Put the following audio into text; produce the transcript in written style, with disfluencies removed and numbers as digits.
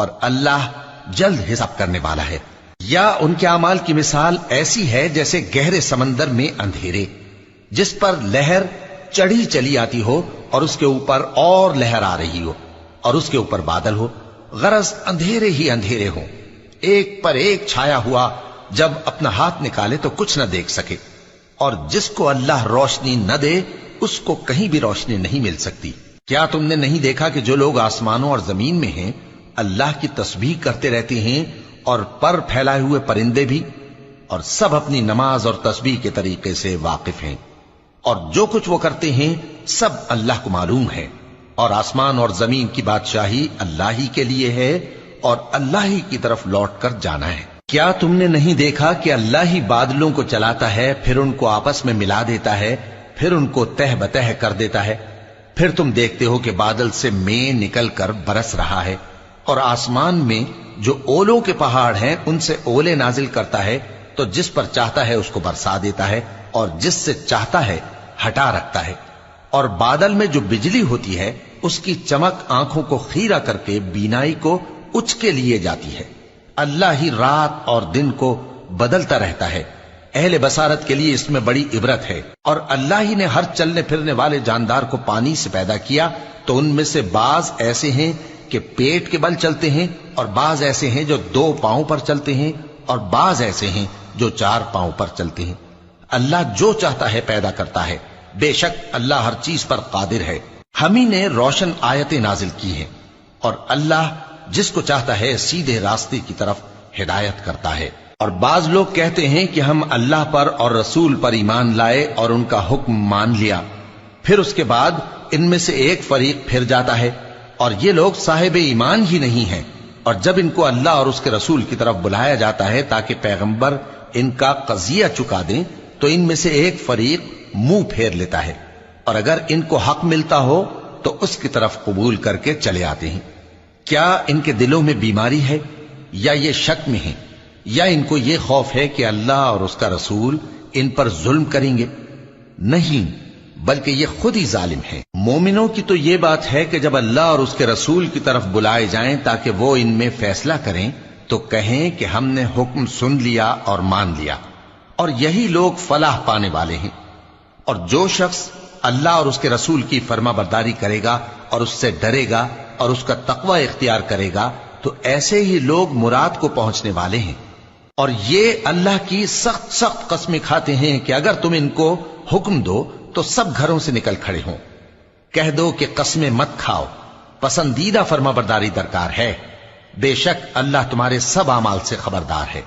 اور اللہ جلد حساب کرنے والا ہے۔ یا ان کے اعمال کی مثال ایسی ہے جیسے گہرے سمندر میں اندھیرے جس پر لہر چڑھی چلی آتی ہو اور اس کے اوپر اور لہر آ رہی ہو اور اس کے اوپر بادل ہو، غرض اندھیرے ہی اندھیرے ہوں، ایک پر ایک چھایا ہوا، جب اپنا ہاتھ نکالے تو کچھ نہ دیکھ سکے۔ اور جس کو اللہ روشنی نہ دے اس کو کہیں بھی روشنی نہیں مل سکتی۔ کیا تم نے نہیں دیکھا کہ جو لوگ آسمانوں اور زمین میں ہیں اللہ کی تسبیح کرتے رہتے ہیں، اور پر پھیلائے ہوئے پرندے بھی، اور سب اپنی نماز اور تسبیح کے طریقے سے واقف ہیں، اور جو کچھ وہ کرتے ہیں سب اللہ کو معلوم ہے، اور آسمان اور زمین کی بادشاہی اللہ ہی کے لیے ہے اور اللہ ہی کی طرف لوٹ کر جانا ہے۔ کیا تم نے نہیں دیکھا کہ اللہ ہی بادلوں کو چلاتا ہے، پھر ان کو آپس میں ملا دیتا ہے، پھر ان کو تہ بتہ کر دیتا ہے، پھر تم دیکھتے ہو کہ بادل سے مے نکل کر برس رہا ہے، اور آسمان میں جو اولوں کے پہاڑ ہیں ان سے اولے نازل کرتا ہے، تو جس پر چاہتا ہے اس کو برسا دیتا ہے اور جس سے چاہتا ہے ہٹا رکھتا ہے۔ اور بادل میں جو بجلی ہوتی ہے اس کی چمک آنکھوں کو خیرہ کر کے بینائی کو اچ کے لیے جاتی ہے۔ اللہ ہی رات اور دن کو بدلتا رہتا ہے، اہل بصارت کے لیے اس میں بڑی عبرت ہے۔ اور اللہ ہی نے ہر چلنے پھرنے والے جاندار کو پانی سے پیدا کیا، تو ان میں سے بعض ایسے ہیں کہ پیٹ کے بل چلتے ہیں، اور بعض ایسے ہیں جو 2 پاؤں پر چلتے ہیں، اور بعض ایسے ہیں جو 4 پاؤں پر چلتے ہیں۔ اللہ جو چاہتا ہے پیدا کرتا ہے، بے شک اللہ ہر چیز پر قادر ہے۔ ہم ہی نے روشن آیتیں نازل کی ہیں، اور اللہ جس کو چاہتا ہے سیدھے راستے کی طرف ہدایت کرتا ہے۔ اور بعض لوگ کہتے ہیں کہ ہم اللہ پر اور رسول پر ایمان لائے اور ان کا حکم مان لیا، پھر اس کے بعد ان میں سے ایک فریق پھر جاتا ہے، اور یہ لوگ صاحب ایمان ہی نہیں ہیں۔ اور جب ان کو اللہ اور اس کے رسول کی طرف بلایا جاتا ہے تاکہ پیغمبر ان کا قضیہ چکا دیں، تو ان میں سے ایک فریق منہ پھیر لیتا ہے، اور اگر ان کو حق ملتا ہو تو اس کی طرف قبول کر کے چلے آتے ہیں۔ کیا ان کے دلوں میں بیماری ہے یا یہ شک میں ہیں، یا ان کو یہ خوف ہے کہ اللہ اور اس کا رسول ان پر ظلم کریں گے؟ نہیں، بلکہ یہ خود ہی ظالم ہیں۔ مومنوں کی تو یہ بات ہے کہ جب اللہ اور اس کے رسول کی طرف بلائے جائیں تاکہ وہ ان میں فیصلہ کریں تو کہیں کہ ہم نے حکم سن لیا اور مان لیا، اور یہی لوگ فلاح پانے والے ہیں۔ اور جو شخص اللہ اور اس کے رسول کی فرما برداری کرے گا اور اس سے ڈرے گا اور اس کا تقوی اختیار کرے گا تو ایسے ہی لوگ مراد کو پہنچنے والے ہیں۔ اور یہ اللہ کی سخت سخت قسمیں کھاتے ہیں کہ اگر تم ان کو حکم دو تو سب گھروں سے نکل کھڑے ہوں۔ کہہ دو کہ قسمیں مت کھاؤ، پسندیدہ فرما برداری درکار ہے، بے شک اللہ تمہارے سب اعمال سے خبردار ہے۔